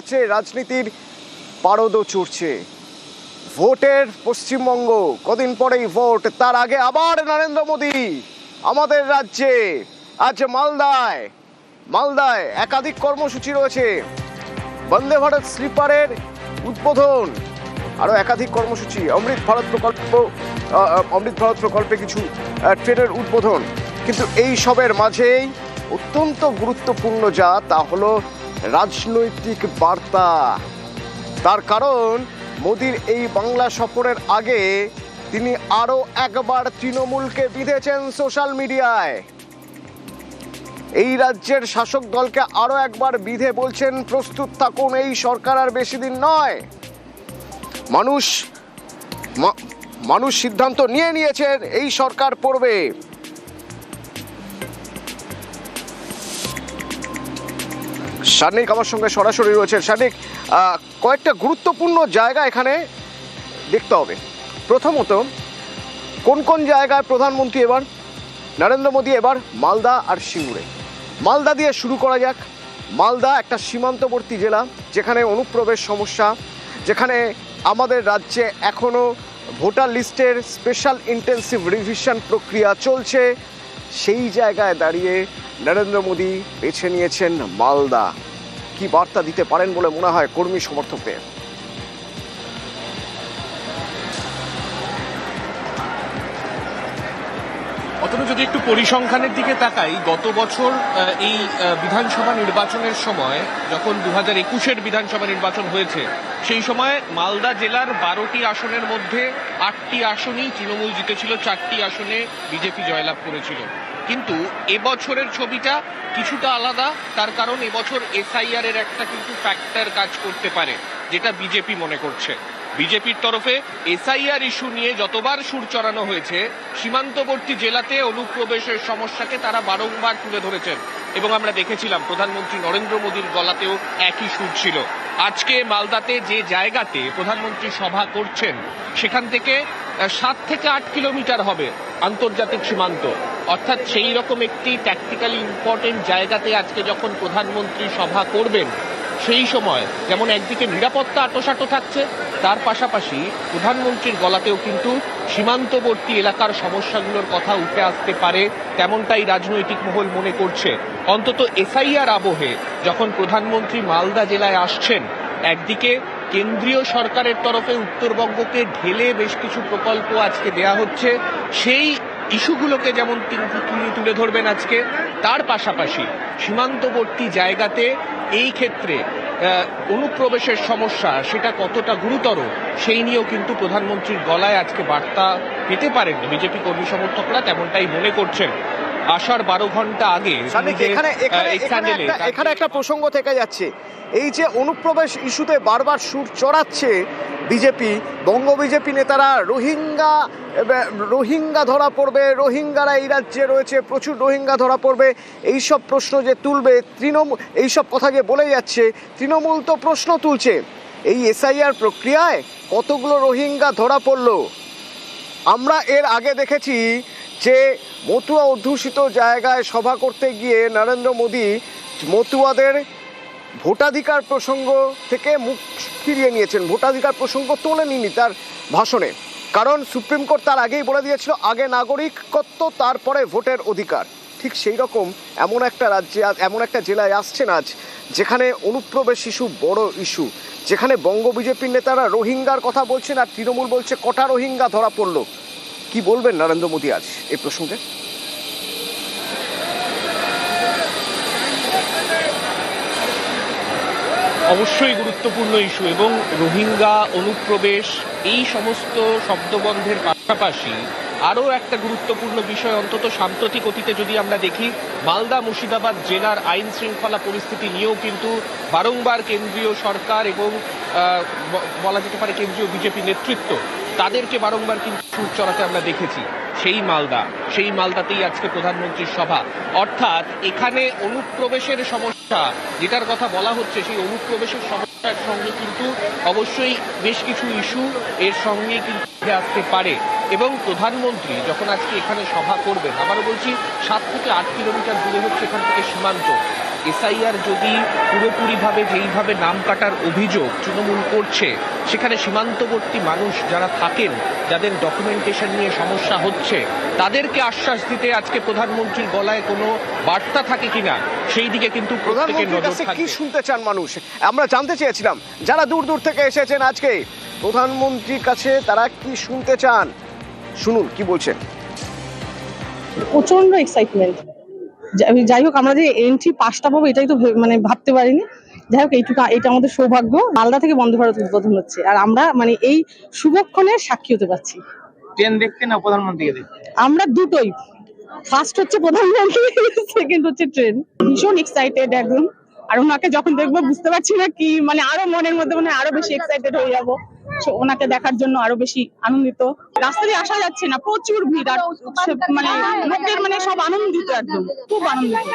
হচ্ছে, রাজনীতির পারদও চড়ছে। ভোটের পশ্চিমবঙ্গ, কদিন পরেই ভোট, তার আগে আবার নরেন্দ্র মোদী আমাদের রাজ্যে। আজ মালদায় একাধিক কর্মসূচি রয়েছে। বন্দে ভারত স্লিপারের উদ্বোধন, আরো একাধিক কর্মসূচি, অমৃত ভারত প্রকল্পে কিছু ট্রেনের উদ্বোধন। কিন্তু এই সবের মাঝেই অত্যন্ত গুরুত্বপূর্ণ তা হলো রাজনৈতিক বার্তা। তার কারণ মোদির এই বাংলা সফরের আগে তিনি আরো একবার তৃণমূলকে বিঁধেছেন সোশ্যাল মিডিয়ায়। এই রাজ্যের শাসক দলকে আরো একবার বিধে বলছেন, প্রস্তুত থাকুন, এই সরকার আর বেশি দিন নয়। মানুষ সিদ্ধান্ত নিয়েছেন, এই সরকার পড়বে। সানিক আমার সঙ্গে সরাসরি রয়েছে। সানিক, কয়েকটা গুরুত্বপূর্ণ জায়গা এখানে দেখতে হবে। প্রথমত, কোন জায়গায় প্রধানমন্ত্রী এবার, নরেন্দ্র মোদী এবার মালদা আর সিঙ্গুরে। মালদা দিয়ে শুরু করা যাক। মালদা একটা সীমান্তবর্তী জেলা, যেখানে অনুপ্রবেশ সমস্যা, যেখানে আমাদের রাজ্যে এখনও ভোটার লিস্টের স্পেশাল ইন্টেন্সিভ রিভিশন প্রক্রিয়া চলছে। সেই জায়গায় দাঁড়িয়ে নরেন্দ্র মোদী বেছে নিয়েছেন মালদা। কি বার্তা দিতে পারেন বলে মনে হয় কর্মী সমর্থকদের? অতটা যদি একটু পরিসংখ্যানের দিকে তাকাই, গত বছর এই বিধানসভা নির্বাচনের সময়, যখন 2021-এর বিধানসভা নির্বাচন হয়েছে, সেই সময় মালদা জেলার 12টি আসনের মধ্যে 8টি আসনই তৃণমূল জিতেছিল, 4টি আসনে বিজেপি জয়লাভ করেছিল। কিন্তু এবছরের ছবিটা কিছুটা আলাদা। তার কারণ এবছর এসআইআর এর একটা কিন্তু ফ্যাক্টর কাজ করতে পারে, যেটা বিজেপি মনে করছে। বিজেপির তরফে এসআইআর ইস্যু নিয়ে যতবার সুর চড়ানো হয়েছে, সীমান্তবর্তী জেলাতে অনুপ্রবেশের সমস্যাকে তারা বারংবার তুলে ধরেছেন, এবং আমরা দেখেছিলাম প্রধানমন্ত্রী নরেন্দ্র মোদীর গলাতেও একই সুর ছিল। আজকে মালদাতে যে জায়গাতে প্রধানমন্ত্রী সভা করছেন, সেখান থেকে 7 থেকে 8 কিলোমিটার হবে আন্তর্জাতিক সীমান্ত। অর্থাৎ সেই রকম একটি ট্যাকটিক্যালি ইম্পর্টেন্ট জায়গাতে আজকে যখন প্রধানমন্ত্রী সভা করবেন, সেই সময় যেমন একদিকে নিরাপত্তা আঁটোসাঁটো থাকছে, তার পাশাপাশি প্রধানমন্ত্রীর গলাতেও কিন্তু সীমান্তবর্তী এলাকার সমস্যাগুলোর কথা উঠে আসতে পারে, তেমনটাই রাজনৈতিক মহল মনে করছে। অন্তত এসআইআর আবহে যখন প্রধানমন্ত্রী মালদা জেলায় আসছেন, একদিকে কেন্দ্রীয় সরকারের তরফে উত্তরবঙ্গকে ঢেলে বেশ কিছু প্রকল্প আজকে দেয়া হচ্ছে, সেই ইস্যুগুলোকে যেমন তিনি তুলে ধরবেন আজকে, তার পাশাপাশি সীমান্তবর্তী জায়গাতে এই ক্ষেত্রে অনুপ্রবেশের সমস্যা সেটা কতটা গুরুতর, সেই নিয়েও কিন্তু প্রধানমন্ত্রীর গলায় আজকে বার্তা পেতে পারেন বিজেপি কর্মী সমর্থকরা, তেমনটাই মনে করছেন। আসার 12 ঘন্টা আগে এখানে একটা প্রসঙ্গ থেকে যাচ্ছে। এই যে অনুপ্রবেশ ইস্যুতে বারবার সুর চড়াচ্ছে বিজেপি, বঙ্গ বিজেপি নেতারা, রোহিঙ্গা ধরা পড়বে, রোহিঙ্গারা এই রাজ্যে রয়েছে, প্রচুর রোহিঙ্গা ধরা পড়বে, এইসব প্রশ্ন যে তুলবে তৃণমূল, এইসব কথা যে বলে যাচ্ছে, তৃণমূল তো প্রশ্ন তুলছে, এই এসআইআর প্রক্রিয়ায় কতগুলো রোহিঙ্গা ধরা পড়লো। আমরা এর আগে দেখেছি যে মতুয়া অধ্যুষিত জায়গায় সভা করতে গিয়ে নরেন্দ্র মোদী মতুয়াদের ভোটাধিকার প্রসঙ্গ থেকে মুখ ফিরিয়ে নিয়েছেন, ভোটাধিকার প্রসঙ্গ তোলেননি তার ভাষণে। কারণ সুপ্রিম কোর্ট তার আগেই বলে দিয়েছিল, আগে নাগরিকত্ব, তারপরে ভোটের অধিকার। ঠিক সেই রকম এমন একটা রাজ্যে, এমন একটা জেলায় আসছেন আজ, যেখানে অনুপ্রবেশ ইস্যু বড় ইস্যু, যেখানে বঙ্গ বিজেপির নেতারা রোহিঙ্গার কথা বলছেন আর তৃণমূল বলছে কটা রোহিঙ্গা ধরা পড়লো। কি বলবেন নরেন্দ্র মোদী আজ এই প্রসঙ্গে? অবশ্যই গুরুত্বপূর্ণ ইস্যু, এবং রোহিঙ্গা, অনুপ্রবেশ, এই সমস্ত শব্দবন্ধের পাশাপাশি আরও একটা গুরুত্বপূর্ণ বিষয়, অন্তত সাম্প্রতিক অতীতে যদি আমরা দেখি, মালদা মুর্শিদাবাদ জেলার আইন শৃঙ্খলা পরিস্থিতি নিয়েও কিন্তু বারংবার কেন্দ্রীয় সরকার এবং বলা যেতে পারে কেন্দ্রীয় বিজেপি নেতৃত্ব, তাদেরকে বারংবার কিন্তু সুর চড়াতে আমরা দেখেছি। সেই মালদাতেই আজকে প্রধানমন্ত্রীর সভা। অর্থাৎ এখানে অনুপ্রবেশের সমস্যা যেটার কথা বলা হচ্ছে, সেই অনুপ্রবেশের সমস্যার সঙ্গে কিন্তু অবশ্যই বেশ কিছু ইস্যু এর সঙ্গে কিন্তু উঠে আসতে পারে। এবং প্রধানমন্ত্রী যখন আজকে এখানে সভা করবেন, আবারও বলছি, 7 থেকে 8 কিলোমিটার দূরে হচ্ছে এখান থেকে সীমান্ত, এসআইআর যদি পুরোপুরিভাবে যেইভাবে নাম কাটার অভিযোগ তৃণমূল করছে, সেখানে সীমান্তবর্তী মানুষ যারা থাকেন, যাদের ডকুমেন্টেশন নিয়ে সমস্যা হচ্ছে, তাদেরকে আশ্বাস দিতে আজকে প্রধানমন্ত্রীর গলায় কোনো বার্তা থাকে কিনা সেই দিকে কিন্তু প্রত্যেকের প্রধানমন্ত্রীর নজর কাছে কি থাকবে। শুনতে চান মানুষ? আমরা জানতে চেয়েছিলাম যারা দূর দূর থেকে এসেছেন আজকে প্রধানমন্ত্রীর কাছে তারা কি শুনতে চান, শুনুন কি বলছেন। প্রচন্ড এক্সাইটমেন্ট। যাই হোক, আমরা যে এন্ট্রি পাসটা পাবো এটাই তো মানে ভাবতে পারিনি। যাই হোক, এটা আমাদের সৌভাগ্য। মালদা থেকে বন্দে ভারত উদ্বোধন হচ্ছে, আর আমরা মানে এই শুভক্ষণের সাক্ষী হতে পারছি। ট্রেন দেখতে না প্রধানমন্ত্রীকে দেখতে? আমরা দুটোই, ফার্স্ট হচ্ছে প্রধানমন্ত্রী, সেকেন্ড হচ্ছে ট্রেন। ভীষণ এক্সাইটেড একদম। আর ওনাকে যখন দেখবো বুঝতে পারছি না কি, মানে আরো মনের মধ্যে মানে আরো বেশি এক্সাইটেড হয়ে যাবো। ওনাকে দেখার জন্য আরো বেশি আনন্দিত। রাস্তা দিয়ে আসা যাচ্ছে না, প্রচুর ভিড়, আর মানে লোকের মানে সব আনন্দিত, একদম খুব আনন্দিত।